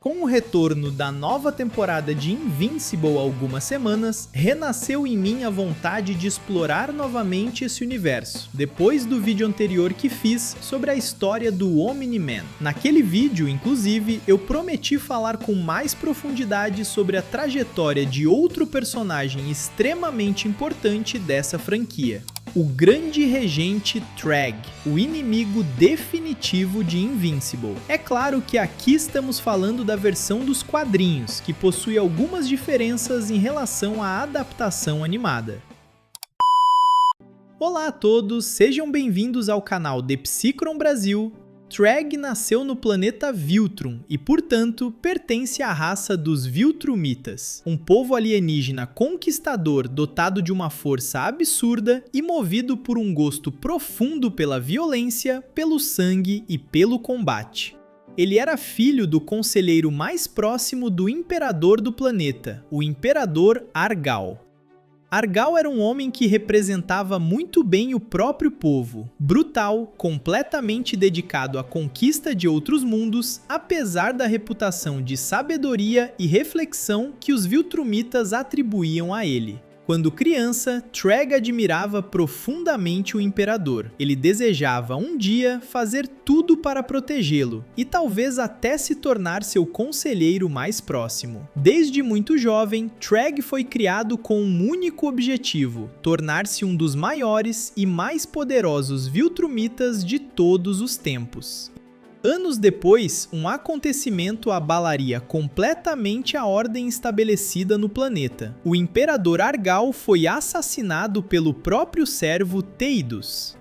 Com o retorno da nova temporada de Invincible há algumas semanas, renasceu em mim a vontade de explorar novamente esse universo, depois do vídeo anterior que fiz sobre a história do Omni-Man. Naquele vídeo, inclusive, eu prometi falar com mais profundidade sobre a trajetória de outro personagem extremamente importante dessa franquia. O Grande Regente Treg, o inimigo definitivo de Invincible. É claro que aqui estamos falando da versão dos quadrinhos, que possui algumas diferenças em relação à adaptação animada. Olá a todos, sejam bem-vindos ao canal The Psychron Brasil. Treg nasceu no planeta Viltrum e, portanto, pertence à raça dos Viltrumitas, um povo alienígena conquistador dotado de uma força absurda e movido por um gosto profundo pela violência, pelo sangue e pelo combate. Ele era filho do conselheiro mais próximo do imperador do planeta, o Imperador Argal. Argal era um homem que representava muito bem o próprio povo, brutal, completamente dedicado à conquista de outros mundos, apesar da reputação de sabedoria e reflexão que os Viltrumitas atribuíam a ele. Quando criança, Treg admirava profundamente o imperador. Ele desejava um dia fazer tudo para protegê-lo e talvez até se tornar seu conselheiro mais próximo. Desde muito jovem, Treg foi criado com um único objetivo: tornar-se um dos maiores e mais poderosos Viltrumitas de todos os tempos. Anos depois, um acontecimento abalaria completamente a ordem estabelecida no planeta. O Imperador Argal foi assassinado pelo próprio servo Teidus.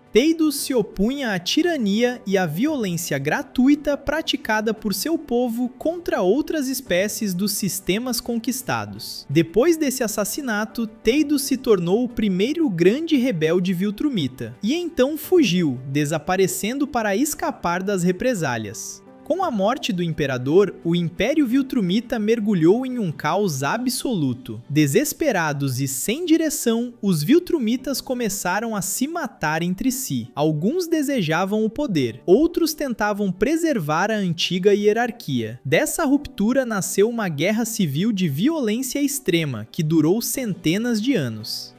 Teidus se opunha à tirania e à violência gratuita praticada por seu povo contra outras espécies dos sistemas conquistados. Depois desse assassinato, Teidus se tornou o primeiro grande rebelde Viltrumita, e então fugiu, desaparecendo para escapar das represálias. Com a morte do imperador, o Império Viltrumita mergulhou em um caos absoluto. Desesperados e sem direção, os Viltrumitas começaram a se matar entre si. Alguns desejavam o poder, outros tentavam preservar a antiga hierarquia. Dessa ruptura nasceu uma guerra civil de violência extrema, que durou centenas de anos.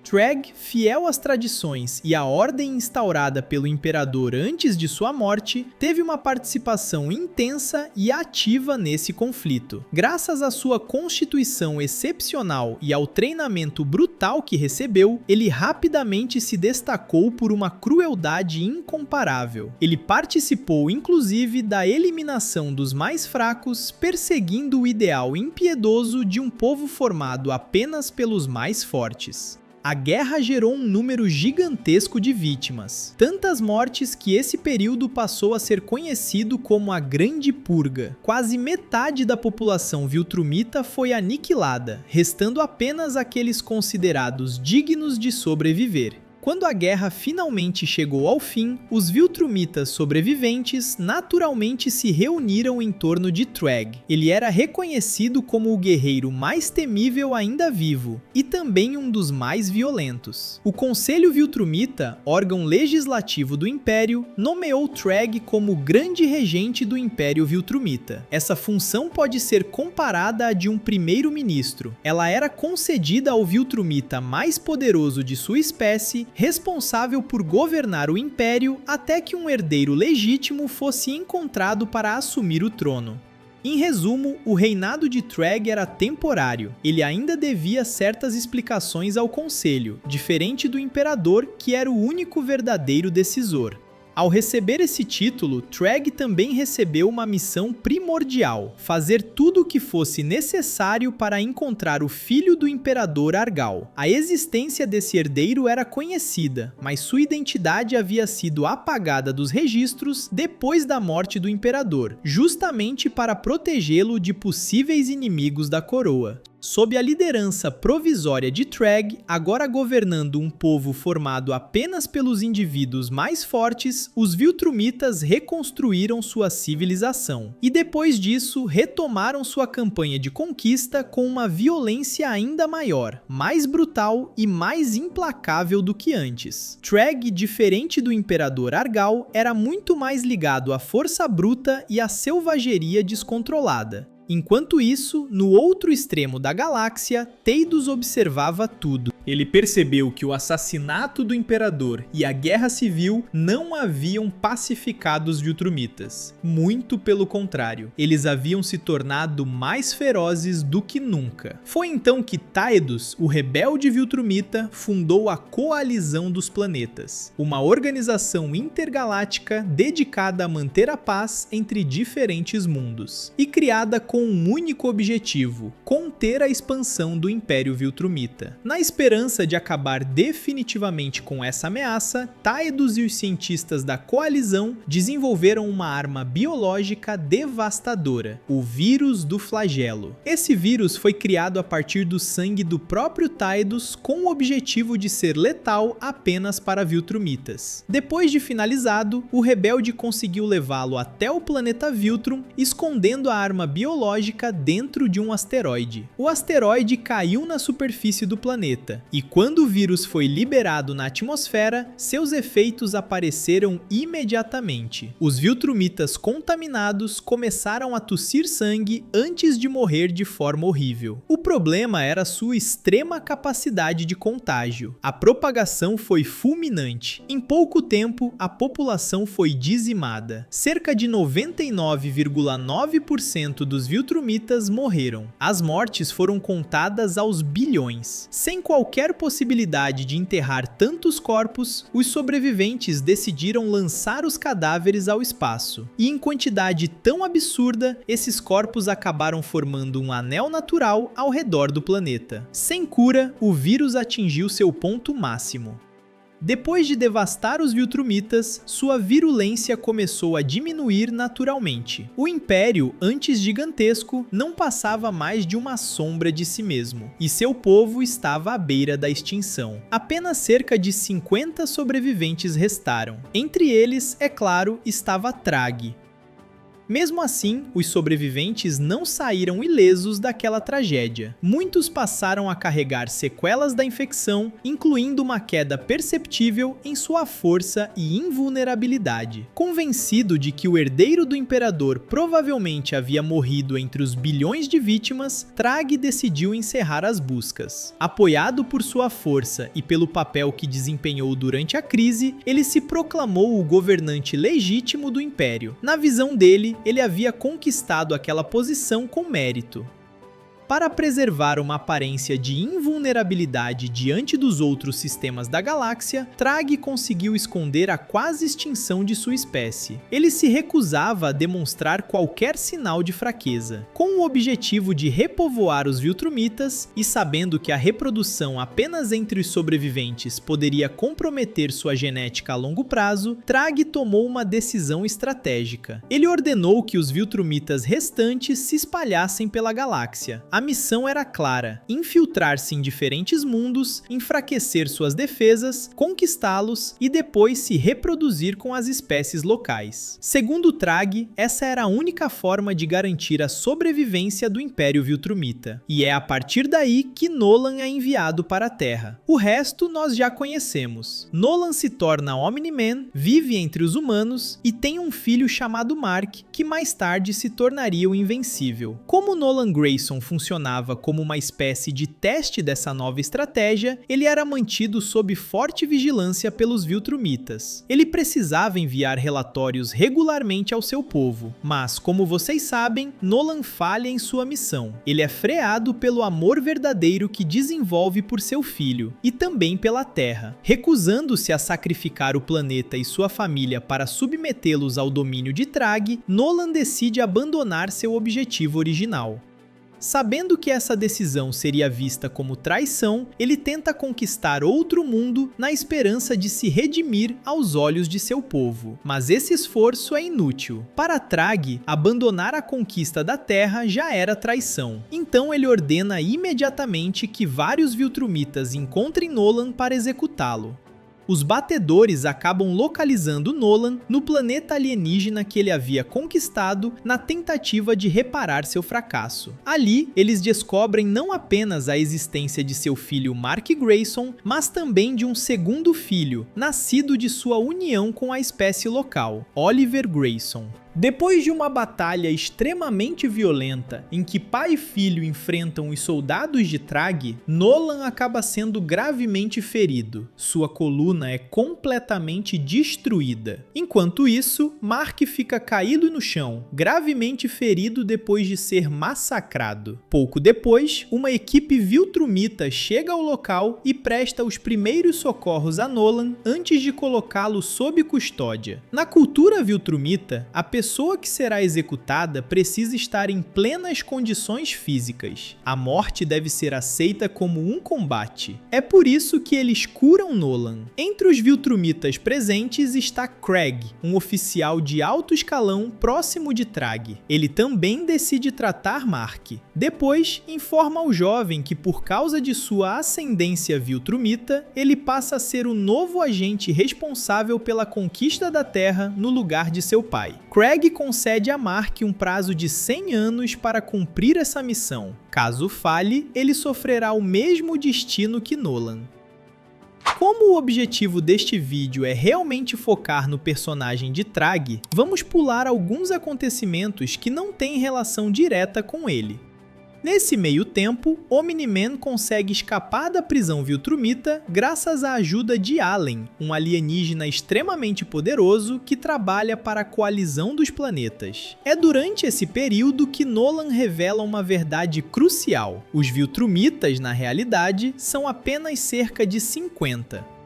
Treg, fiel às tradições e à ordem instaurada pelo imperador antes de sua morte, teve uma participação intensa e ativa nesse conflito. Graças à sua constituição excepcional e ao treinamento brutal que recebeu, ele rapidamente se destacou por uma crueldade incomparável. Ele participou inclusive da eliminação dos mais fracos, perseguindo o ideal impiedoso de um povo formado apenas pelos mais fortes. A guerra gerou um número gigantesco de vítimas, tantas mortes que esse período passou a ser conhecido como a Grande Purga. Quase metade da população Viltrumita foi aniquilada, restando apenas aqueles considerados dignos de sobreviver. Quando a guerra finalmente chegou ao fim, os Viltrumitas sobreviventes naturalmente se reuniram em torno de Treg. Ele era reconhecido como o guerreiro mais temível ainda vivo, e também um dos mais violentos. O Conselho Viltrumita, órgão legislativo do Império, nomeou Treg como Grande Regente do Império Viltrumita. Essa função pode ser comparada à de um primeiro-ministro. Ela era concedida ao Viltrumita mais poderoso de sua espécie, responsável por governar o Império até que um herdeiro legítimo fosse encontrado para assumir o trono. Em resumo, o reinado de Treg era temporário. Ele ainda devia certas explicações ao Conselho, diferente do Imperador, que era o único verdadeiro decisor. Ao receber esse título, Treg também recebeu uma missão primordial: fazer tudo o que fosse necessário para encontrar o filho do Imperador Argal. A existência desse herdeiro era conhecida, mas sua identidade havia sido apagada dos registros depois da morte do Imperador, justamente para protegê-lo de possíveis inimigos da coroa. Sob a liderança provisória de Treg, agora governando um povo formado apenas pelos indivíduos mais fortes, os Viltrumitas reconstruíram sua civilização. E depois disso, retomaram sua campanha de conquista com uma violência ainda maior, mais brutal e mais implacável do que antes. Treg, diferente do Imperador Argal, era muito mais ligado à força bruta e à selvageria descontrolada. Enquanto isso, no outro extremo da galáxia, Teidos observava tudo. Ele percebeu que o assassinato do Imperador e a Guerra Civil não haviam pacificado os Viltrumitas. Muito pelo contrário, eles haviam se tornado mais ferozes do que nunca. Foi então que Teidos, o rebelde Viltrumita, fundou a Coalizão dos Planetas, uma organização intergaláctica dedicada a manter a paz entre diferentes mundos, e criada com um único objetivo: conter a expansão do Império Viltrumita. Na esperança de acabar definitivamente com essa ameaça, Teidos e os cientistas da Coalizão desenvolveram uma arma biológica devastadora, o vírus do flagelo. Esse vírus foi criado a partir do sangue do próprio Teidos com o objetivo de ser letal apenas para Viltrumitas. Depois de finalizado, o rebelde conseguiu levá-lo até o planeta Viltrum, escondendo a arma biológica dentro de um asteroide. O asteroide caiu na superfície do planeta, e quando o vírus foi liberado na atmosfera, seus efeitos apareceram imediatamente. Os Viltrumitas contaminados começaram a tossir sangue antes de morrer de forma horrível. O problema era sua extrema capacidade de contágio. A propagação foi fulminante. Em pouco tempo, a população foi dizimada. Cerca de 99,9% dos Viltrumitas morreram. As mortes foram contadas aos bilhões. Sem qualquer possibilidade de enterrar tantos corpos, os sobreviventes decidiram lançar os cadáveres ao espaço. E em quantidade tão absurda, esses corpos acabaram formando um anel natural ao redor do planeta. Sem cura, o vírus atingiu seu ponto máximo. Depois de devastar os Viltrumitas, sua virulência começou a diminuir naturalmente. O Império, antes gigantesco, não passava mais de uma sombra de si mesmo, e seu povo estava à beira da extinção. Apenas cerca de 50 sobreviventes restaram. Entre eles, é claro, estava Trag. Mesmo assim, os sobreviventes não saíram ilesos daquela tragédia. Muitos passaram a carregar sequelas da infecção, incluindo uma queda perceptível em sua força e invulnerabilidade. Convencido de que o herdeiro do imperador provavelmente havia morrido entre os bilhões de vítimas, Trag decidiu encerrar as buscas. Apoiado por sua força e pelo papel que desempenhou durante a crise, ele se proclamou o governante legítimo do império. Na visão dele, ele havia conquistado aquela posição com mérito. Para preservar uma aparência de invulnerabilidade diante dos outros sistemas da galáxia, Trag conseguiu esconder a quase extinção de sua espécie. Ele se recusava a demonstrar qualquer sinal de fraqueza. Com o objetivo de repovoar os Viltrumitas e sabendo que a reprodução apenas entre os sobreviventes poderia comprometer sua genética a longo prazo, Trag tomou uma decisão estratégica. Ele ordenou que os Viltrumitas restantes se espalhassem pela galáxia. A missão era clara: infiltrar-se em diferentes mundos, enfraquecer suas defesas, conquistá-los e depois se reproduzir com as espécies locais. Segundo Trag, essa era a única forma de garantir a sobrevivência do Império Viltrumita. E é a partir daí que Nolan é enviado para a Terra. O resto nós já conhecemos. Nolan se torna Omni-Man, vive entre os humanos e tem um filho chamado Mark, que mais tarde se tornaria o Invencível. Como Nolan Grayson funcionava como uma espécie de teste dessa nova estratégia, ele era mantido sob forte vigilância pelos Viltrumitas. Ele precisava enviar relatórios regularmente ao seu povo, mas, como vocês sabem, Nolan falha em sua missão. Ele é freado pelo amor verdadeiro que desenvolve por seu filho, e também pela Terra. Recusando-se a sacrificar o planeta e sua família para submetê-los ao domínio de Trag, Nolan decide abandonar seu objetivo original. Sabendo que essa decisão seria vista como traição, ele tenta conquistar outro mundo na esperança de se redimir aos olhos de seu povo. Mas esse esforço é inútil. Para Thrag, abandonar a conquista da Terra já era traição. Então ele ordena imediatamente que vários Viltrumitas encontrem Nolan para executá-lo. Os batedores acabam localizando Nolan no planeta alienígena que ele havia conquistado na tentativa de reparar seu fracasso. Ali, eles descobrem não apenas a existência de seu filho Mark Grayson, mas também de um segundo filho, nascido de sua união com a espécie local, Oliver Grayson. Depois de uma batalha extremamente violenta, em que pai e filho enfrentam os soldados de Thrag, Nolan acaba sendo gravemente ferido. Sua coluna é completamente destruída. Enquanto isso, Mark fica caído no chão, gravemente ferido depois de ser massacrado. Pouco depois, uma equipe Viltrumita chega ao local e presta os primeiros socorros a Nolan antes de colocá-lo sob custódia. Na cultura Viltrumita, a pessoa que será executada precisa estar em plenas condições físicas. A morte deve ser aceita como um combate. É por isso que eles curam Nolan. Entre os Viltrumitas presentes está Craig, um oficial de alto escalão próximo de Thrag. Ele também decide tratar Mark. Depois, informa ao jovem que por causa de sua ascendência Viltrumita, ele passa a ser o novo agente responsável pela conquista da Terra no lugar de seu pai. Craig concede a Mark um prazo de 100 anos para cumprir essa missão. Caso falhe, ele sofrerá o mesmo destino que Nolan. Como o objetivo deste vídeo é realmente focar no personagem de Thrag, vamos pular alguns acontecimentos que não têm relação direta com ele. Nesse meio tempo, Omni-Man consegue escapar da prisão Viltrumita graças à ajuda de Allen, um alienígena extremamente poderoso que trabalha para a coalizão dos planetas. É durante esse período que Nolan revela uma verdade crucial: os Viltrumitas, na realidade, são apenas cerca de 50.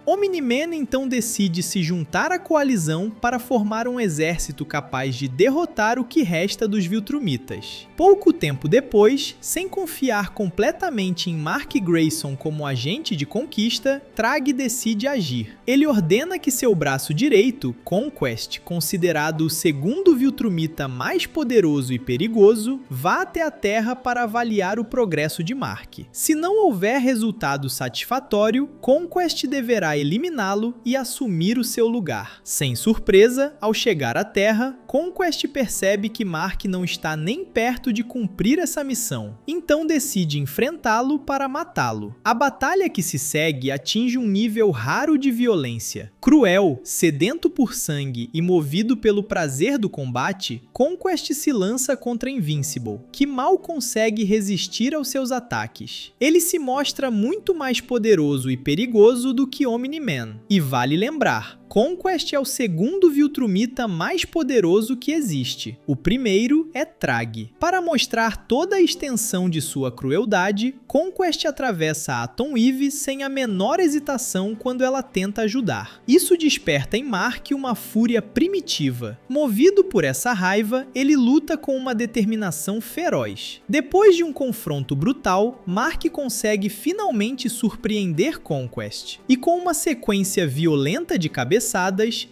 Omni-Man então decide se juntar à coalizão para formar um exército capaz de derrotar o que resta dos Viltrumitas. Pouco tempo depois, sem confiar completamente em Mark Grayson como agente de conquista, Thrag decide agir. Ele ordena que seu braço direito, Conquest, considerado o segundo Viltrumita mais poderoso e perigoso, vá até a Terra para avaliar o progresso de Mark. Se não houver resultado satisfatório, Conquest deverá eliminá-lo e assumir o seu lugar. Sem surpresa, ao chegar à Terra, Conquest percebe que Mark não está nem perto de cumprir essa missão, então decide enfrentá-lo para matá-lo. A batalha que se segue atinge um nível raro de violência. Cruel, sedento por sangue e movido pelo prazer do combate, Conquest se lança contra Invincible, que mal consegue resistir aos seus ataques. Ele se mostra muito mais poderoso e perigoso do que Omni-Man. E vale lembrar, Conquest é o segundo Viltrumita mais poderoso que existe. O primeiro é Thrag. Para mostrar toda a extensão de sua crueldade, Conquest atravessa Atom Eve sem a menor hesitação quando ela tenta ajudar. Isso desperta em Mark uma fúria primitiva. Movido por essa raiva, ele luta com uma determinação feroz. Depois de um confronto brutal, Mark consegue finalmente surpreender Conquest. E com uma sequência violenta de cabeçadas,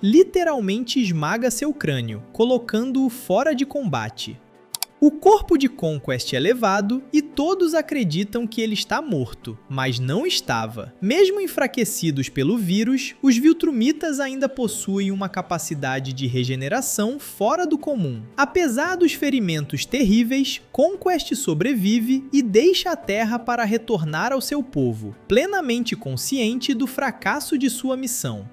literalmente esmaga seu crânio, colocando-o fora de combate. O corpo de Conquest é levado e todos acreditam que ele está morto, mas não estava. Mesmo enfraquecidos pelo vírus, os Viltrumitas ainda possuem uma capacidade de regeneração fora do comum. Apesar dos ferimentos terríveis, Conquest sobrevive e deixa a Terra para retornar ao seu povo, plenamente consciente do fracasso de sua missão.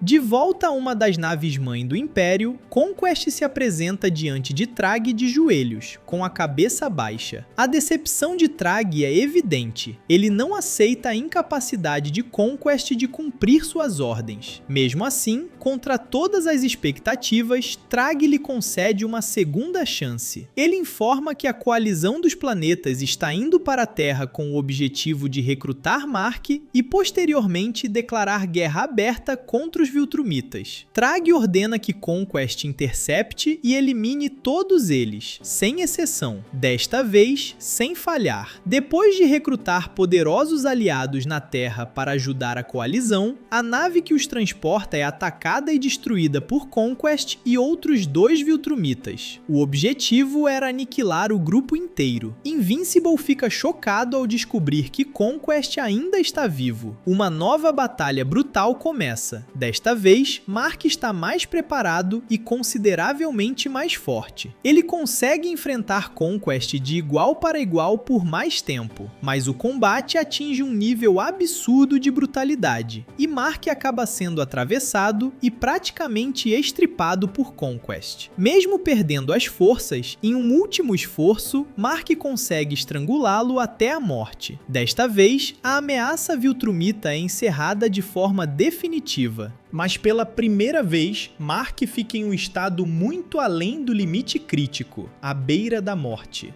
De volta a uma das naves-mãe do Império, Conquest se apresenta diante de Thrag de joelhos, com a cabeça baixa. A decepção de Thrag é evidente. Ele não aceita a incapacidade de Conquest de cumprir suas ordens. Mesmo assim, contra todas as expectativas, Thrag lhe concede uma segunda chance. Ele informa que a coalizão dos planetas está indo para a Terra com o objetivo de recrutar Mark e posteriormente declarar guerra aberta contra os Viltrumitas. Thrag ordena que Conquest intercepte e elimine todos eles, sem exceção, desta vez sem falhar. Depois de recrutar poderosos aliados na Terra para ajudar a coalizão, a nave que os transporta é atacada e destruída por Conquest e outros 2 Viltrumitas. O objetivo era aniquilar o grupo inteiro. Invincible fica chocado ao descobrir que Conquest ainda está vivo. Uma nova batalha brutal começa. Desta vez, Mark está mais preparado e consideravelmente mais forte. Ele consegue enfrentar Conquest de igual para igual por mais tempo, mas o combate atinge um nível absurdo de brutalidade, e Mark acaba sendo atravessado e praticamente estripado por Conquest. Mesmo perdendo as forças, em um último esforço, Mark consegue estrangulá-lo até a morte. Desta vez, a ameaça Viltrumita é encerrada de forma definitiva. Mas pela primeira vez, Mark fica em um estado muito além do limite crítico, à beira da morte.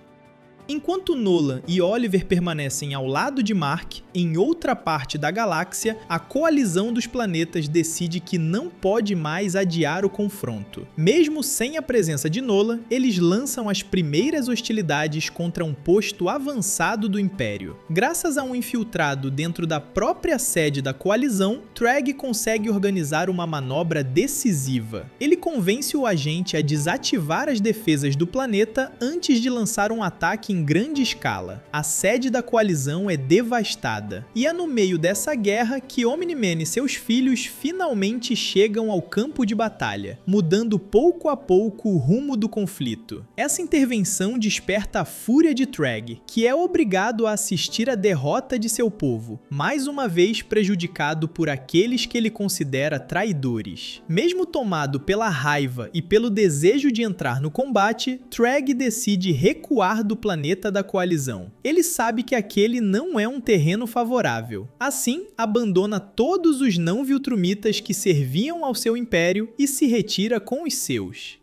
Enquanto Nolan e Oliver permanecem ao lado de Mark, em outra parte da galáxia, a coalizão dos planetas decide que não pode mais adiar o confronto. Mesmo sem a presença de Nolan, eles lançam as primeiras hostilidades contra um posto avançado do Império. Graças a um infiltrado dentro da própria sede da coalizão, Thrag consegue organizar uma manobra decisiva. Ele convence o agente a desativar as defesas do planeta antes de lançar um ataque em grande escala. A sede da coalizão é devastada, e é no meio dessa guerra que Omni-Man e seus filhos finalmente chegam ao campo de batalha, mudando pouco a pouco o rumo do conflito. Essa intervenção desperta a fúria de Thrag, que é obrigado a assistir à derrota de seu povo, mais uma vez prejudicado por aqueles que ele considera traidores. Mesmo tomado pela raiva e pelo desejo de entrar no combate, Thrag decide recuar do planeta da coalizão. Ele sabe que aquele não é um terreno favorável. Assim, abandona todos os não-Viltrumitas que serviam ao seu império e se retira com os seus.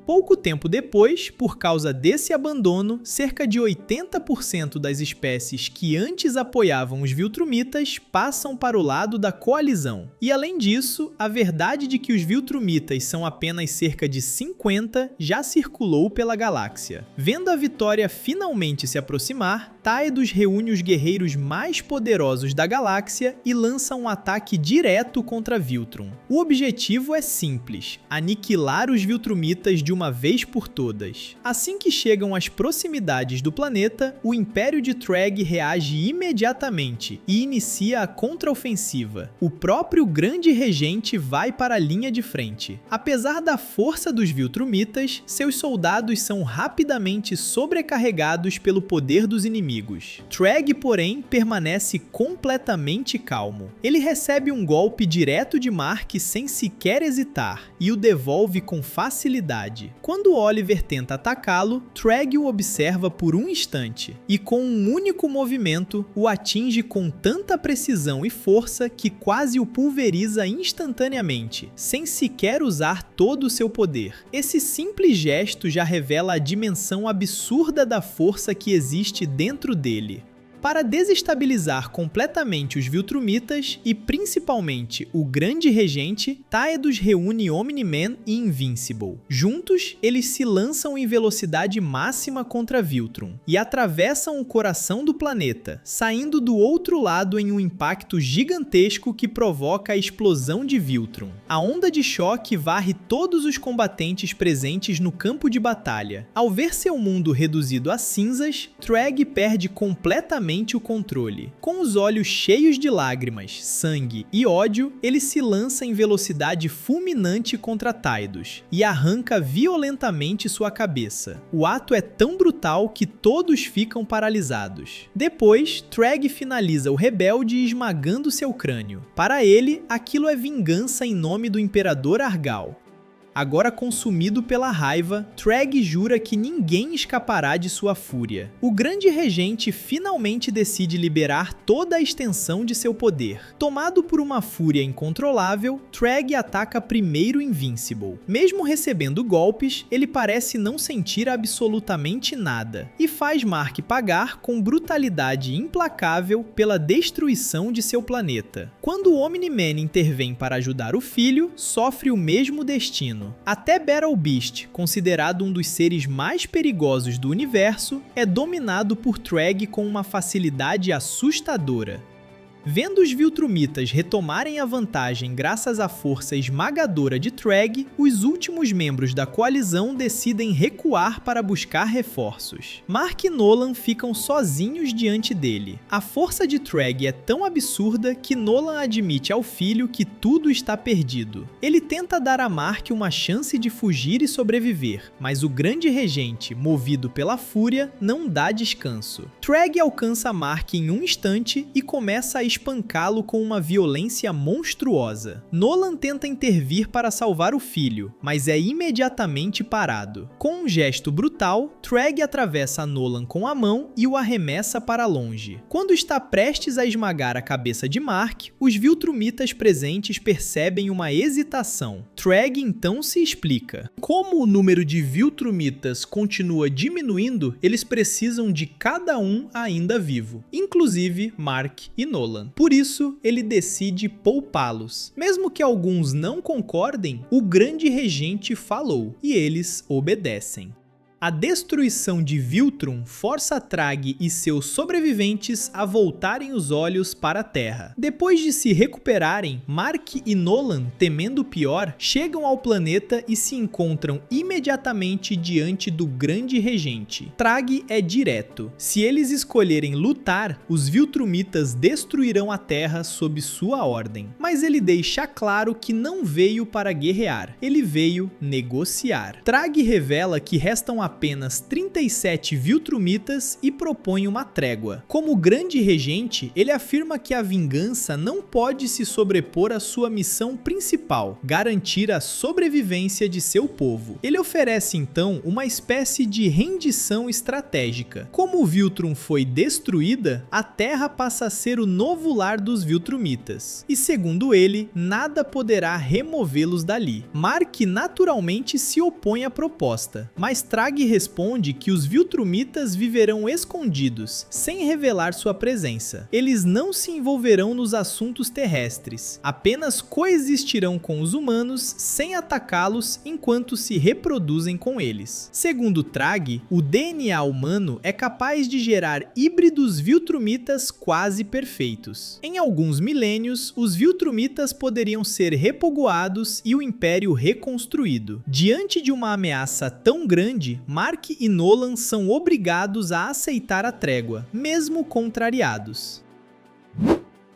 Pouco tempo depois, por causa desse abandono, cerca de 80% das espécies que antes apoiavam os Viltrumitas passam para o lado da coalizão. E além disso, a verdade de que os Viltrumitas são apenas cerca de 50 já circulou pela galáxia. Vendo a vitória finalmente se aproximar, Taedos reúne os guerreiros mais poderosos da galáxia e lança um ataque direto contra Viltrum. O objetivo é simples: aniquilar os Viltrumitas de uma vez por todas. Assim que chegam às proximidades do planeta, o Império de Thrag reage imediatamente e inicia a contraofensiva. O próprio Grande Regente vai para a linha de frente. Apesar da força dos Viltrumitas, seus soldados são rapidamente sobrecarregados pelo poder dos inimigos. Thrag, porém, permanece completamente calmo. Ele recebe um golpe direto de Mark sem sequer hesitar e o devolve com facilidade. Quando Oliver tenta atacá-lo, Thrag o observa por um instante e, com um único movimento, o atinge com tanta precisão e força que quase o pulveriza instantaneamente, sem sequer usar todo o seu poder. Esse simples gesto já revela a dimensão absurda da força que existe dentro dele. Para desestabilizar completamente os Viltrumitas e principalmente o Grande Regente, Taedos reúne Omni-Man e Invincible. Juntos, eles se lançam em velocidade máxima contra Viltrum e atravessam o coração do planeta, saindo do outro lado em um impacto gigantesco que provoca a explosão de Viltrum. A onda de choque varre todos os combatentes presentes no campo de batalha. Ao ver seu mundo reduzido a cinzas, Thrag perde completamente o controle. Com os olhos cheios de lágrimas, sangue e ódio, ele se lança em velocidade fulminante contra Taedos e arranca violentamente sua cabeça. O ato é tão brutal que todos ficam paralisados. Depois, Thrag finaliza o rebelde esmagando seu crânio. Para ele, aquilo é vingança em nome do Imperador Argal. Agora consumido pela raiva, Treg jura que ninguém escapará de sua fúria. O grande regente finalmente decide liberar toda a extensão de seu poder. Tomado por uma fúria incontrolável, Treg ataca primeiro Invincible. Mesmo recebendo golpes, ele parece não sentir absolutamente nada, e faz Mark pagar com brutalidade implacável pela destruição de seu planeta. Quando o Omni-Man intervém para ajudar o filho, sofre o mesmo destino. Até Battle Beast, considerado um dos seres mais perigosos do universo, é dominado por Treg com uma facilidade assustadora. Vendo os Viltrumitas retomarem a vantagem graças à força esmagadora de Treg, os últimos membros da coalizão decidem recuar para buscar reforços. Mark e Nolan ficam sozinhos diante dele. A força de Treg é tão absurda que Nolan admite ao filho que tudo está perdido. Ele tenta dar a Mark uma chance de fugir e sobreviver, mas o grande regente, movido pela fúria, não dá descanso. Treg alcança Mark em um instante e começa a espancá-lo com uma violência monstruosa. Nolan tenta intervir para salvar o filho, mas é imediatamente parado. Com um gesto brutal, Treg atravessa Nolan com a mão e o arremessa para longe. Quando está prestes a esmagar a cabeça de Mark, os Viltrumitas presentes percebem uma hesitação. Treg então se explica. Como o número de Viltrumitas continua diminuindo, eles precisam de cada um ainda vivo, inclusive Mark e Nolan. Por isso, ele decide poupá-los. Mesmo que alguns não concordem, o grande regente falou, e eles obedecem. A destruição de Viltrum força Trag e seus sobreviventes a voltarem os olhos para a Terra. Depois de se recuperarem, Mark e Nolan, temendo o pior, chegam ao planeta e se encontram imediatamente diante do grande regente. Trag é direto. Se eles escolherem lutar, os Viltrumitas destruirão a Terra sob sua ordem. Mas ele deixa claro que não veio para guerrear, ele veio negociar. Trag revela que restam apenas 37 Viltrumitas e propõe uma trégua. Como grande regente, ele afirma que a vingança não pode se sobrepor à sua missão principal, garantir a sobrevivência de seu povo. Ele oferece então uma espécie de rendição estratégica. Como Viltrum foi destruída, a Terra passa a ser o novo lar dos Viltrumitas, e segundo ele, nada poderá removê-los dali. Mark naturalmente se opõe à proposta, mas Trag responde que os Viltrumitas viverão escondidos, sem revelar sua presença. Eles não se envolverão nos assuntos terrestres, apenas coexistirão com os humanos sem atacá-los enquanto se reproduzem com eles. Segundo Trag, o DNA humano é capaz de gerar híbridos Viltrumitas quase perfeitos. Em alguns milênios, os Viltrumitas poderiam ser repovoados e o Império reconstruído. Diante de uma ameaça tão grande, Mark e Nolan são obrigados a aceitar a trégua, mesmo contrariados.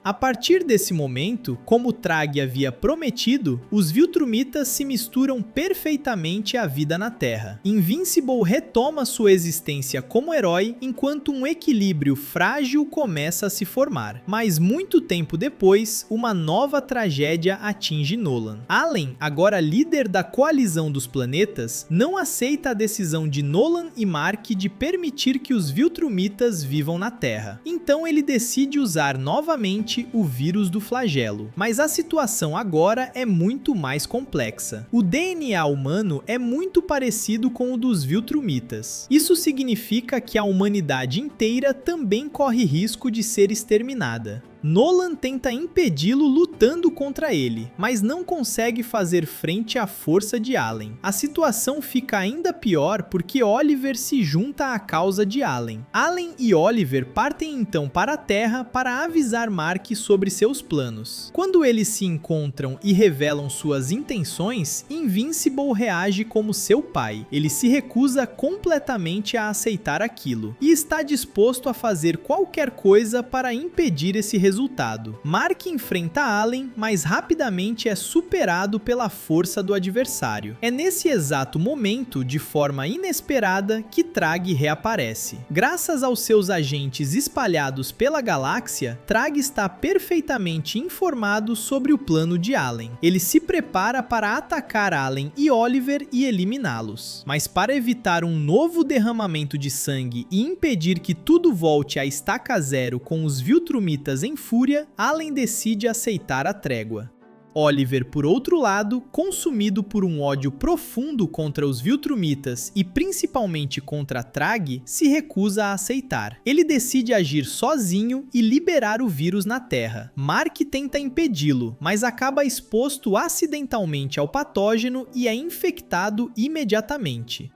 A partir desse momento, como Trag havia prometido, os Viltrumitas se misturam perfeitamente à vida na Terra. Invincible retoma sua existência como herói, enquanto um equilíbrio frágil começa a se formar. Mas muito tempo depois, uma nova tragédia atinge Nolan. Allen, agora líder da coalizão dos planetas, não aceita a decisão de Nolan e Mark de permitir que os Viltrumitas vivam na Terra. Então ele decide usar novamente o vírus do flagelo. Mas a situação agora é muito mais complexa. O DNA humano é muito parecido com o dos Viltrumitas. Isso significa que a humanidade inteira também corre risco de ser exterminada. Nolan tenta impedi-lo lutando contra ele, mas não consegue fazer frente à força de Allen. A situação fica ainda pior porque Oliver se junta à causa de Allen. Allen e Oliver partem então para a Terra para avisar Mark sobre seus planos. Quando eles se encontram e revelam suas intenções, Invincible reage como seu pai. Ele se recusa completamente a aceitar aquilo e está disposto a fazer qualquer coisa para impedir esse resultado. resultado. Mark enfrenta Allen, mas rapidamente é superado pela força do adversário. É nesse exato momento, de forma inesperada, que Trag reaparece. Graças aos seus agentes espalhados pela galáxia, Trag está perfeitamente informado sobre o plano de Allen. Ele se prepara para atacar Allen e Oliver e eliminá-los. Mas para evitar um novo derramamento de sangue e impedir que tudo volte à estaca zero com os Viltrumitas em fúria, Allen decide aceitar a trégua. Oliver, por outro lado, consumido por um ódio profundo contra os Viltrumitas e principalmente contra Trag, se recusa a aceitar. Ele decide agir sozinho e liberar o vírus na Terra. Mark tenta impedi-lo, mas acaba exposto acidentalmente ao patógeno e é infectado imediatamente.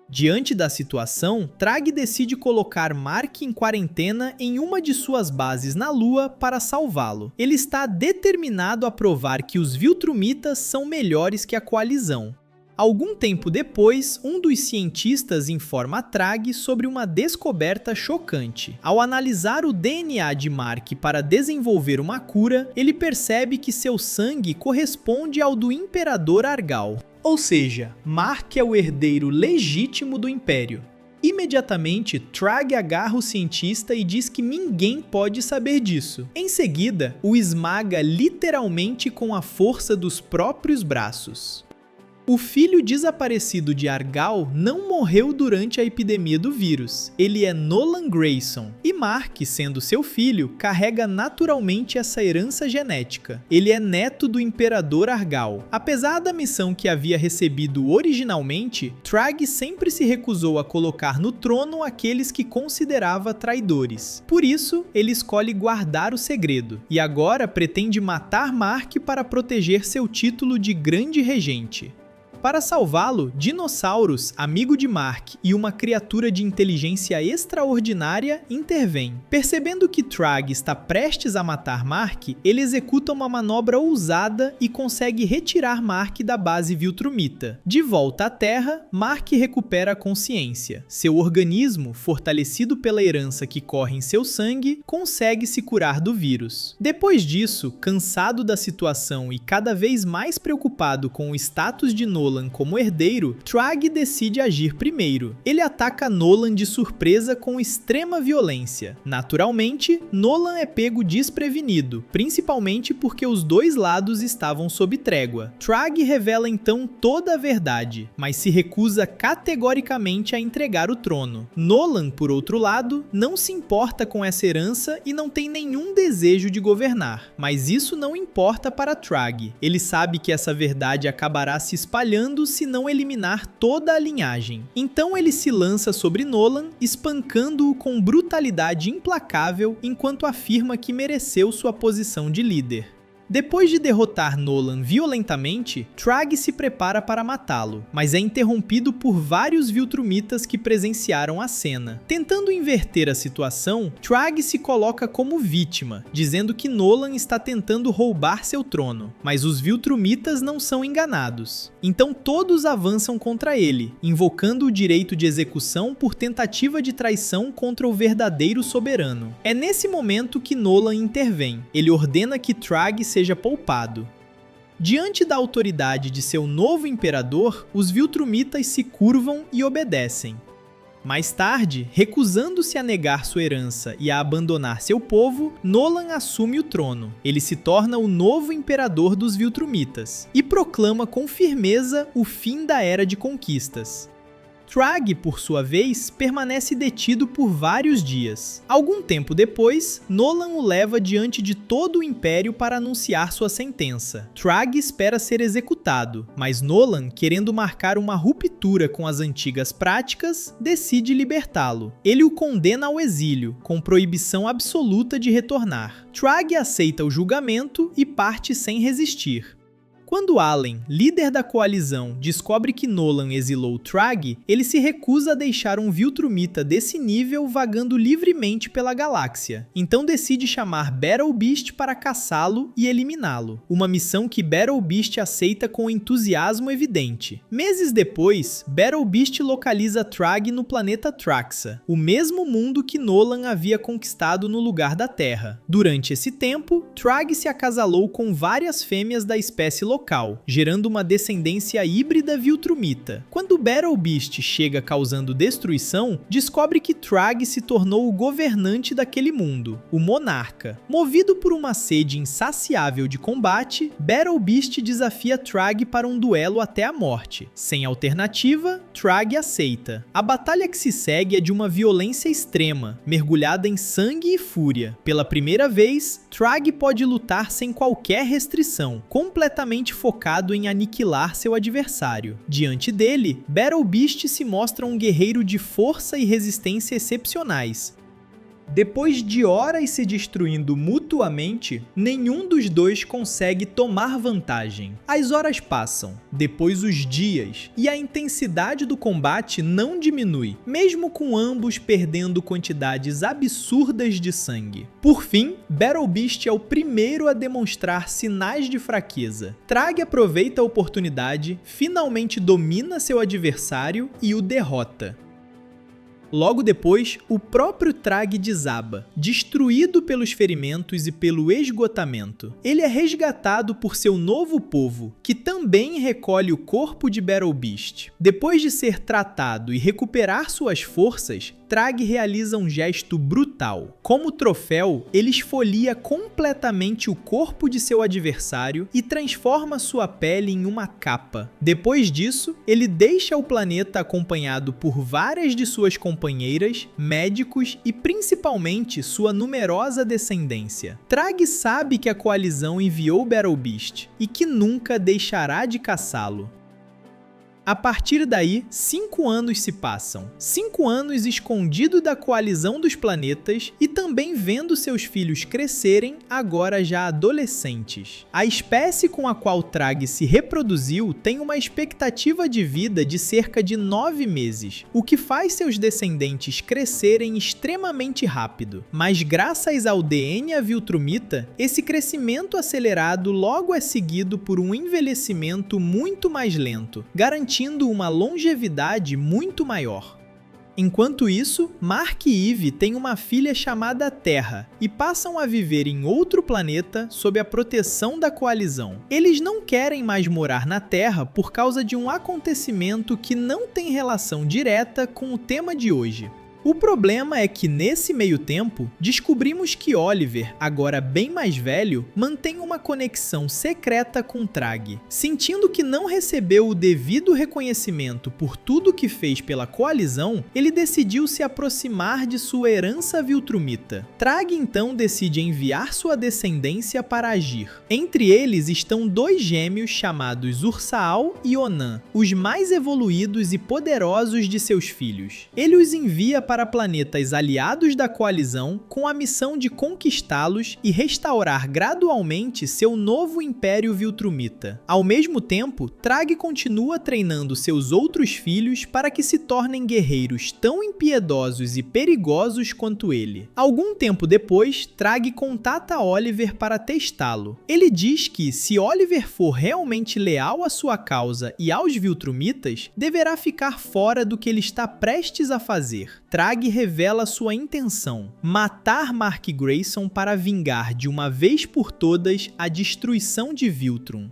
Diante da situação, Trag decide colocar Mark em quarentena em uma de suas bases na Lua para salvá-lo. Ele está determinado a provar que os Viltrumitas são melhores que a coalizão. Algum tempo depois, um dos cientistas informa a Trag sobre uma descoberta chocante. Ao analisar o DNA de Mark para desenvolver uma cura, ele percebe que seu sangue corresponde ao do Imperador Argal. Ou seja, Mark é o herdeiro legítimo do Império. Imediatamente, Trag agarra o cientista e diz que ninguém pode saber disso. Em seguida, o esmaga literalmente com a força dos próprios braços. O filho desaparecido de Argal não morreu durante a epidemia do vírus. Ele é Nolan Grayson, e Mark, sendo seu filho, carrega naturalmente essa herança genética. Ele é neto do Imperador Argal. Apesar da missão que havia recebido originalmente, Trag sempre se recusou a colocar no trono aqueles que considerava traidores. Por isso, ele escolhe guardar o segredo, e agora pretende matar Mark para proteger seu título de Grande Regente. Para salvá-lo, Dinossauros, amigo de Mark e uma criatura de inteligência extraordinária, intervêm. Percebendo que Trag está prestes a matar Mark, ele executa uma manobra ousada e consegue retirar Mark da base Viltrumita. De volta à Terra, Mark recupera a consciência. Seu organismo, fortalecido pela herança que corre em seu sangue, consegue se curar do vírus. Depois disso, cansado da situação e cada vez mais preocupado com o status de Nolan como herdeiro, Trag decide agir primeiro. Ele ataca Nolan de surpresa com extrema violência. Naturalmente, Nolan é pego desprevenido, principalmente porque os dois lados estavam sob trégua. Trag revela então toda a verdade, mas se recusa categoricamente a entregar o trono. Nolan, por outro lado, não se importa com essa herança e não tem nenhum desejo de governar. Mas isso não importa para Trag. Ele sabe que essa verdade acabará se espalhando se não eliminar toda a linhagem. Então ele se lança sobre Nolan, espancando-o com brutalidade implacável enquanto afirma que mereceu sua posição de líder. Depois de derrotar Nolan violentamente, Trag se prepara para matá-lo, mas é interrompido por vários Viltrumitas que presenciaram a cena. Tentando inverter a situação, Trag se coloca como vítima, dizendo que Nolan está tentando roubar seu trono, mas os Viltrumitas não são enganados. Então todos avançam contra ele, invocando o direito de execução por tentativa de traição contra o verdadeiro soberano. É nesse momento que Nolan intervém. Ele ordena que Trag seja poupado. Diante da autoridade de seu novo imperador, os Viltrumitas se curvam e obedecem. Mais tarde, recusando-se a negar sua herança e a abandonar seu povo, Nolan assume o trono. Ele se torna o novo imperador dos Viltrumitas e proclama com firmeza o fim da Era de Conquistas. Trag, por sua vez, permanece detido por vários dias. Algum tempo depois, Nolan o leva diante de todo o Império para anunciar sua sentença. Trag espera ser executado, mas Nolan, querendo marcar uma ruptura com as antigas práticas, decide libertá-lo. Ele o condena ao exílio, com proibição absoluta de retornar. Trag aceita o julgamento e parte sem resistir. Quando Allen, líder da coalizão, descobre que Nolan exilou Trag, ele se recusa a deixar um Viltrumita desse nível vagando livremente pela galáxia. Então decide chamar Battle Beast para caçá-lo e eliminá-lo. Uma missão que Battle Beast aceita com entusiasmo evidente. Meses depois, Battle Beast localiza Trag no planeta Traxa, o mesmo mundo que Nolan havia conquistado no lugar da Terra. Durante esse tempo, Trag se acasalou com várias fêmeas da espécie local, gerando uma descendência híbrida Viltrumita. Quando Battle Beast chega causando destruição, descobre que Trag se tornou o governante daquele mundo, o Monarca. Movido por uma sede insaciável de combate, Battle Beast desafia Trag para um duelo até a morte. Sem alternativa, Trag aceita. A batalha que se segue é de uma violência extrema, mergulhada em sangue e fúria. Pela primeira vez, Trag pode lutar sem qualquer restrição, completamente focado em aniquilar seu adversário. Diante dele, Battle Beast se mostra um guerreiro de força e resistência excepcionais. Depois de horas se destruindo mutuamente, nenhum dos dois consegue tomar vantagem. As horas passam, depois os dias, e a intensidade do combate não diminui, mesmo com ambos perdendo quantidades absurdas de sangue. Por fim, Battle Beast é o primeiro a demonstrar sinais de fraqueza. Trag aproveita a oportunidade, finalmente domina seu adversário e o derrota. Logo depois, o próprio Trag desaba, destruído pelos ferimentos e pelo esgotamento. Ele é resgatado por seu novo povo, que também recolhe o corpo de Battle Beast. Depois de ser tratado e recuperar suas forças, Trag realiza um gesto brutal. Como troféu, ele esfolia completamente o corpo de seu adversário e transforma sua pele em uma capa. Depois disso, ele deixa o planeta acompanhado por várias de suas companheiras, médicos e principalmente sua numerosa descendência. Trag sabe que a coalizão enviou Battle Beast e que nunca deixará de caçá-lo. A partir daí, 5 anos se passam. 5 anos escondido da coalizão dos planetas e também vendo seus filhos crescerem, agora já adolescentes. A espécie com a qual Trag se reproduziu tem uma expectativa de vida de cerca de 9 meses, o que faz seus descendentes crescerem extremamente rápido. Mas graças ao DNA Viltrumita, esse crescimento acelerado logo é seguido por um envelhecimento muito mais lento, garantindo uma longevidade muito maior. Enquanto isso, Mark e Eve têm uma filha chamada Terra e passam a viver em outro planeta sob a proteção da coalizão. Eles não querem mais morar na Terra por causa de um acontecimento que não tem relação direta com o tema de hoje. O problema é que, nesse meio tempo, descobrimos que Oliver, agora bem mais velho, mantém uma conexão secreta com Trag. Sentindo que não recebeu o devido reconhecimento por tudo que fez pela coalizão, ele decidiu se aproximar de sua herança Viltrumita. Trag então decide enviar sua descendência para agir. Entre eles estão 2 gêmeos chamados Ursaal e Onan, os mais evoluídos e poderosos de seus filhos. Ele os envia para planetas aliados da coalizão com a missão de conquistá-los e restaurar gradualmente seu novo Império Viltrumita. Ao mesmo tempo, Trag continua treinando seus outros filhos para que se tornem guerreiros tão impiedosos e perigosos quanto ele. Algum tempo depois, Trag contata Oliver para testá-lo. Ele diz que, se Oliver for realmente leal à sua causa e aos Viltrumitas, deverá ficar fora do que ele está prestes a fazer. Trag revela sua intenção: matar Mark Grayson para vingar de uma vez por todas a destruição de Viltrum.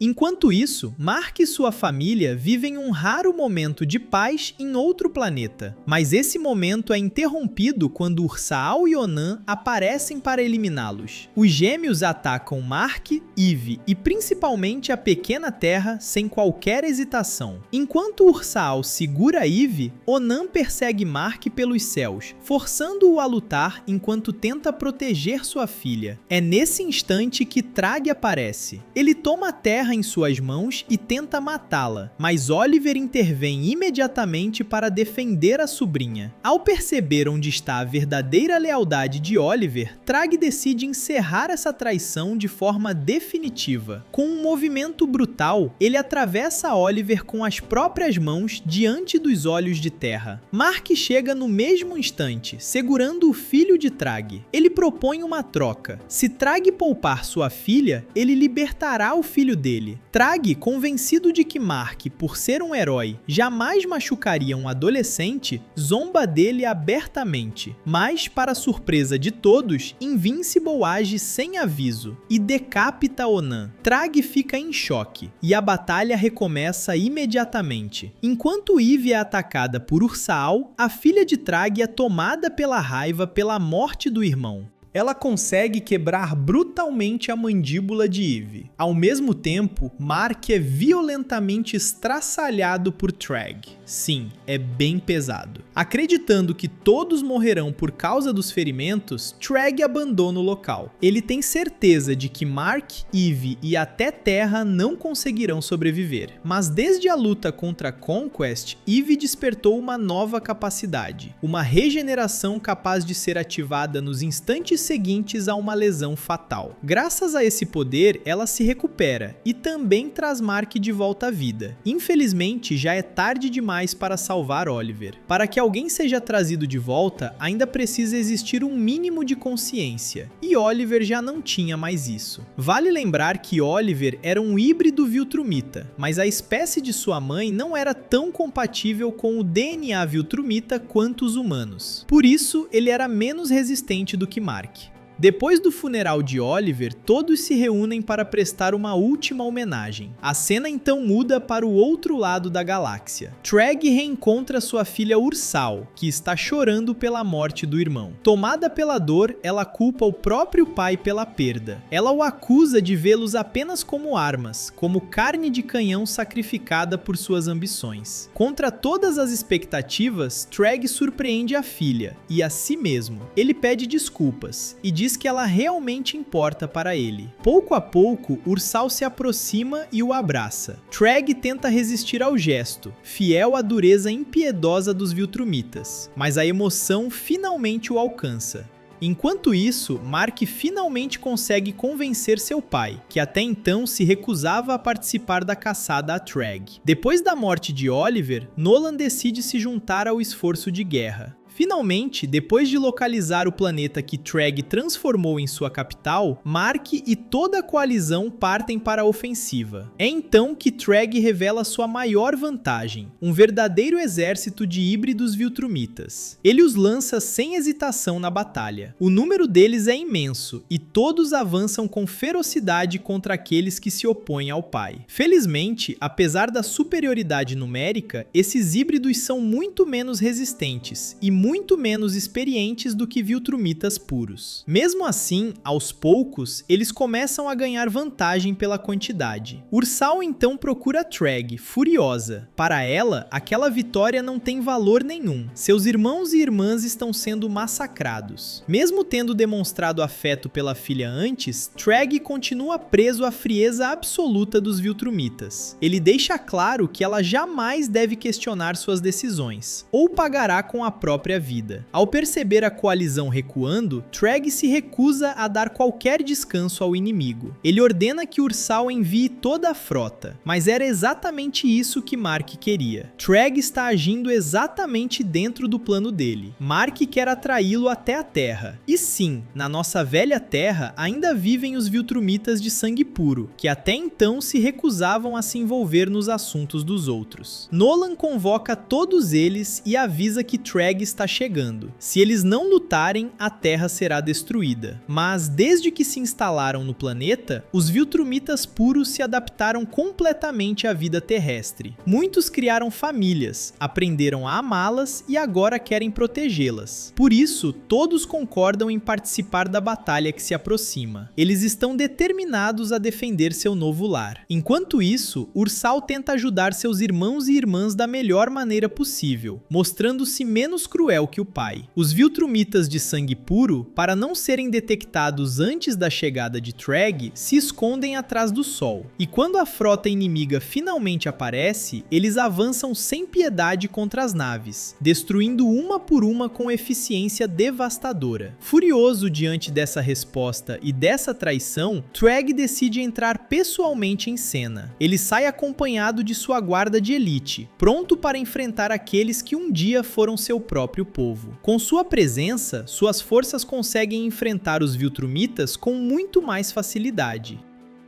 Enquanto isso, Mark e sua família vivem um raro momento de paz em outro planeta, mas esse momento é interrompido quando Ursaal e Onan aparecem para eliminá-los. Os gêmeos atacam Mark, Eve e principalmente a pequena Terra sem qualquer hesitação. Enquanto Ursaal segura Eve, Onan persegue Mark pelos céus, forçando-o a lutar enquanto tenta proteger sua filha. É nesse instante que Trag aparece. Ele toma a Terra agarra em suas mãos e tenta matá-la, mas Oliver intervém imediatamente para defender a sobrinha. Ao perceber onde está a verdadeira lealdade de Oliver, Trag decide encerrar essa traição de forma definitiva. Com um movimento brutal, ele atravessa Oliver com as próprias mãos diante dos olhos de Terra. Mark chega no mesmo instante, segurando o filho de Trag. Ele propõe uma troca. Se Trag poupar sua filha, ele libertará o filho dele. Trag, convencido de que Mark, por ser um herói, jamais machucaria um adolescente, zomba dele abertamente. Mas, para surpresa de todos, Invincible age sem aviso e decapita Onan. Trag fica em choque e a batalha recomeça imediatamente. Enquanto Eve é atacada por Ursaal, a filha de Trag é tomada pela raiva pela morte do irmão. Ela consegue quebrar brutalmente a mandíbula de Eve. Ao mesmo tempo, Mark é violentamente estraçalhado por Trag. Sim, é bem pesado. Acreditando que todos morrerão por causa dos ferimentos, Trag abandona o local. Ele tem certeza de que Mark, Eve e até Terra não conseguirão sobreviver. Mas desde a luta contra Conquest, Eve despertou uma nova capacidade. Uma regeneração capaz de ser ativada nos instantes seguintes a uma lesão fatal. Graças a esse poder, ela se recupera e também traz Mark de volta à vida. Infelizmente, já é tarde demais para salvar Oliver. Para que alguém seja trazido de volta, ainda precisa existir um mínimo de consciência, e Oliver já não tinha mais isso. Vale lembrar que Oliver era um híbrido Viltrumita, mas a espécie de sua mãe não era tão compatível com o DNA Viltrumita quanto os humanos. Por isso, ele era menos resistente do que Mark. Depois do funeral de Oliver, todos se reúnem para prestar uma última homenagem. A cena então muda para o outro lado da galáxia. Trag reencontra sua filha Ursaal, que está chorando pela morte do irmão. Tomada pela dor, ela culpa o próprio pai pela perda. Ela o acusa de vê-los apenas como armas, como carne de canhão sacrificada por suas ambições. Contra todas as expectativas, Trag surpreende a filha e a si mesmo. Ele pede desculpas e diz que ela realmente importa para ele. Pouco a pouco, Ursaal se aproxima e o abraça. Trag tenta resistir ao gesto, fiel à dureza impiedosa dos Viltrumitas, mas a emoção finalmente o alcança. Enquanto isso, Mark finalmente consegue convencer seu pai, que até então se recusava a participar da caçada a Trag. Depois da morte de Oliver, Nolan decide se juntar ao esforço de guerra. Finalmente, depois de localizar o planeta que Trag transformou em sua capital, Mark e toda a coalizão partem para a ofensiva. É então que Trag revela sua maior vantagem, um verdadeiro exército de híbridos Viltrumitas. Ele os lança sem hesitação na batalha. O número deles é imenso, e todos avançam com ferocidade contra aqueles que se opõem ao pai. Felizmente, apesar da superioridade numérica, esses híbridos são muito menos resistentes e muito menos experientes do que Viltrumitas puros. Mesmo assim, aos poucos, eles começam a ganhar vantagem pela quantidade. Ursaal então procura Trag, furiosa. Para ela, aquela vitória não tem valor nenhum. Seus irmãos e irmãs estão sendo massacrados. Mesmo tendo demonstrado afeto pela filha antes, Trag continua preso à frieza absoluta dos Viltrumitas. Ele deixa claro que ela jamais deve questionar suas decisões, ou pagará com a própria vida. Ao perceber a coalizão recuando, Trag se recusa a dar qualquer descanso ao inimigo. Ele ordena que Ursaal envie toda a frota, mas era exatamente isso que Mark queria. Trag está agindo exatamente dentro do plano dele. Mark quer atraí-lo até a Terra. E sim, na nossa velha Terra ainda vivem os Viltrumitas de sangue puro, que até então se recusavam a se envolver nos assuntos dos outros. Nolan convoca todos eles e avisa que Trag está chegando. Se eles não lutarem, a Terra será destruída. Mas desde que se instalaram no planeta, os Viltrumitas puros se adaptaram completamente à vida terrestre. Muitos criaram famílias, aprenderam a amá-las e agora querem protegê-las. Por isso, todos concordam em participar da batalha que se aproxima. Eles estão determinados a defender seu novo lar. Enquanto isso, Ursaal tenta ajudar seus irmãos e irmãs da melhor maneira possível, mostrando-se menos cruel cruel que o pai. Os Viltrumitas de sangue puro, para não serem detectados antes da chegada de Treg, se escondem atrás do sol. E quando a frota inimiga finalmente aparece, eles avançam sem piedade contra as naves, destruindo uma por uma com eficiência devastadora. Furioso diante dessa resposta e dessa traição, Treg decide entrar pessoalmente em cena. Ele sai acompanhado de sua guarda de elite, pronto para enfrentar aqueles que um dia foram seu próprio povo. Com sua presença, suas forças conseguem enfrentar os Viltrumitas com muito mais facilidade.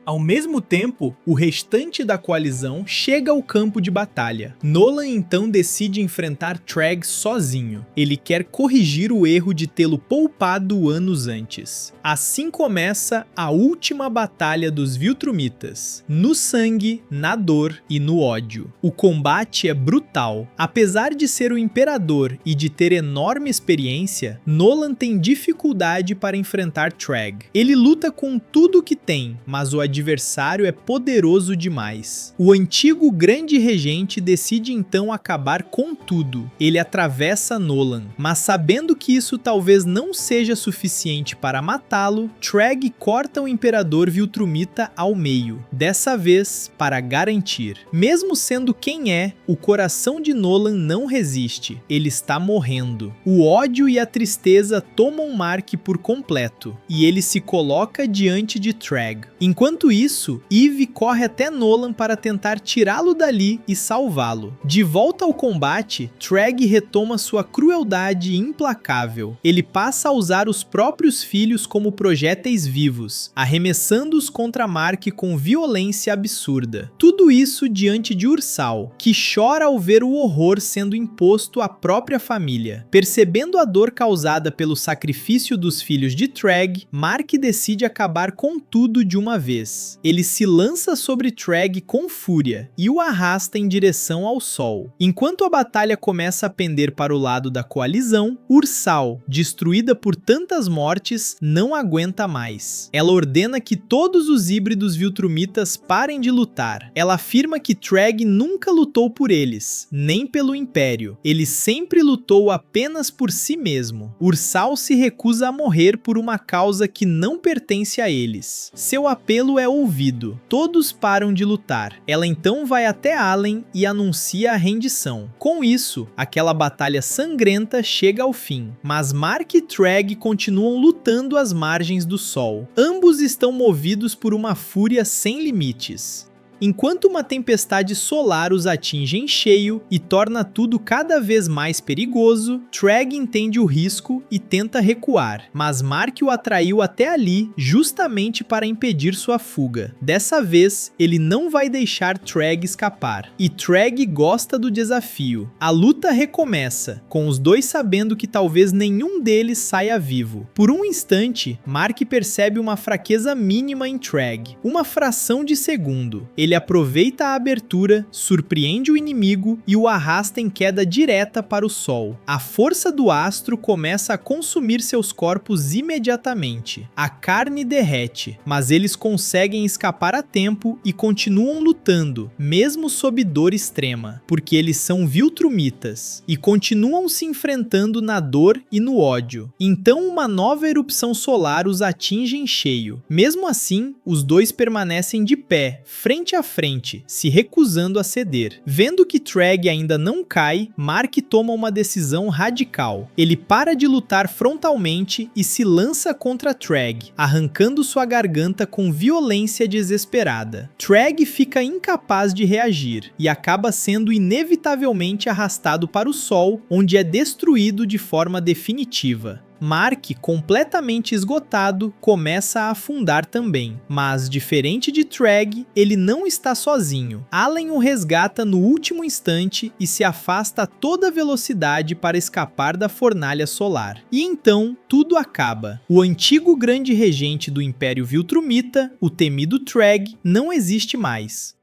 Ao mesmo tempo, o restante da coalizão chega ao campo de batalha. Nolan então decide enfrentar Treg sozinho. Ele quer corrigir o erro de tê-lo poupado anos antes. Assim começa a última batalha dos Viltrumitas, no sangue, na dor e no ódio. O combate é brutal. Apesar de ser o imperador e de ter enorme experiência, Nolan tem dificuldade para enfrentar Treg. Ele luta com tudo que tem, mas o adversário é poderoso demais. O antigo grande regente decide então acabar com tudo. Ele atravessa Nolan, mas sabendo que isso talvez não seja suficiente para matá-lo, Treg corta o imperador Viltrumita ao meio, dessa vez para garantir. Mesmo sendo quem é, o coração de Nolan não resiste. Ele está morrendo. O ódio e a tristeza tomam Mark por completo, e ele se coloca diante de Treg. Enquanto isso, Eve corre até Nolan para tentar tirá-lo dali e salvá-lo. De volta ao combate, Treg retoma sua crueldade implacável. Ele passa a usar os próprios filhos como projéteis vivos, arremessando-os contra Mark com violência absurda. Tudo isso diante de Ursal, que chora ao ver o horror sendo imposto à própria família. Percebendo a dor causada pelo sacrifício dos filhos de Treg, Mark decide acabar com tudo de uma vez. Ele se lança sobre Treg com fúria e o arrasta em direção ao sol. Enquanto a batalha começa a pender para o lado da coalizão, Ursal, destruída por tantas mortes, não aguenta mais. Ela ordena que todos os híbridos Viltrumitas parem de lutar. Ela afirma que Treg nunca lutou por eles, nem pelo Império. Ele sempre lutou apenas por si mesmo. Ursal se recusa a morrer por uma causa que não pertence a eles. Seu apelo é ouvido. Todos param de lutar. Ela então vai até Allen e anuncia a rendição. Com isso, aquela batalha sangrenta chega ao fim, mas Mark e Treg continuam lutando às margens do sol. Ambos estão movidos por uma fúria sem limites. Enquanto uma tempestade solar os atinge em cheio e torna tudo cada vez mais perigoso, Treg entende o risco e tenta recuar, mas Mark o atraiu até ali justamente para impedir sua fuga. Dessa vez, ele não vai deixar Treg escapar, e Treg gosta do desafio. A luta recomeça, com os dois sabendo que talvez nenhum deles saia vivo. Por um instante, Mark percebe uma fraqueza mínima em Treg, uma fração de segundo. Ele aproveita a abertura, surpreende o inimigo e o arrasta em queda direta para o sol. A força do astro começa a consumir seus corpos imediatamente. A carne derrete, mas eles conseguem escapar a tempo e continuam lutando, mesmo sob dor extrema, porque eles são Viltrumitas e continuam se enfrentando na dor e no ódio. Então uma nova erupção solar os atinge em cheio. Mesmo assim, os dois permanecem de pé, frente a frente, se recusando a ceder. Vendo que Treg ainda não cai, Mark toma uma decisão radical. Ele para de lutar frontalmente e se lança contra Treg, arrancando sua garganta com violência desesperada. Treg fica incapaz de reagir e acaba sendo inevitavelmente arrastado para o sol, onde é destruído de forma definitiva. Mark, completamente esgotado, começa a afundar também, mas diferente de Treg, ele não está sozinho. Allen o resgata no último instante e se afasta a toda velocidade para escapar da fornalha solar. E então, tudo acaba. O antigo grande regente do Império Viltrumita, o temido Treg, não existe mais.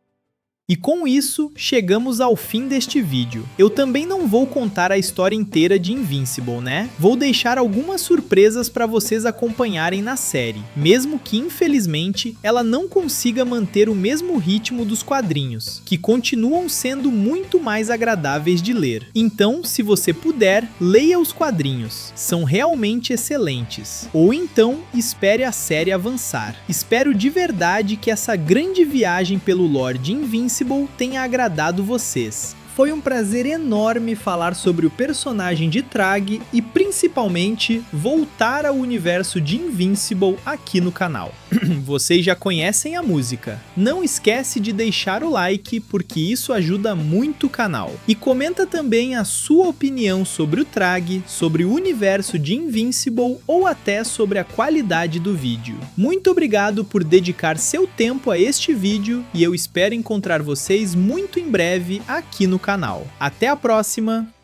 E com isso, chegamos ao fim deste vídeo. Eu também não vou contar a história inteira de Invincible, né? Vou deixar algumas surpresas para vocês acompanharem na série, mesmo que infelizmente ela não consiga manter o mesmo ritmo dos quadrinhos, que continuam sendo muito mais agradáveis de ler. Então, se você puder, leia os quadrinhos, são realmente excelentes. Ou então, espere a série avançar. Espero de verdade que essa grande viagem pelo lore de Invincible tenha agradado vocês. Foi um prazer enorme falar sobre o personagem de Thrag e principalmente voltar ao universo de Invincible aqui no canal. Vocês já conhecem a música. Não esquece de deixar o like porque isso ajuda muito o canal. E comenta também a sua opinião sobre o Thrag, sobre o universo de Invincible ou até sobre a qualidade do vídeo. Muito obrigado por dedicar seu tempo a este vídeo e eu espero encontrar vocês muito em breve aqui no canal. Até a próxima!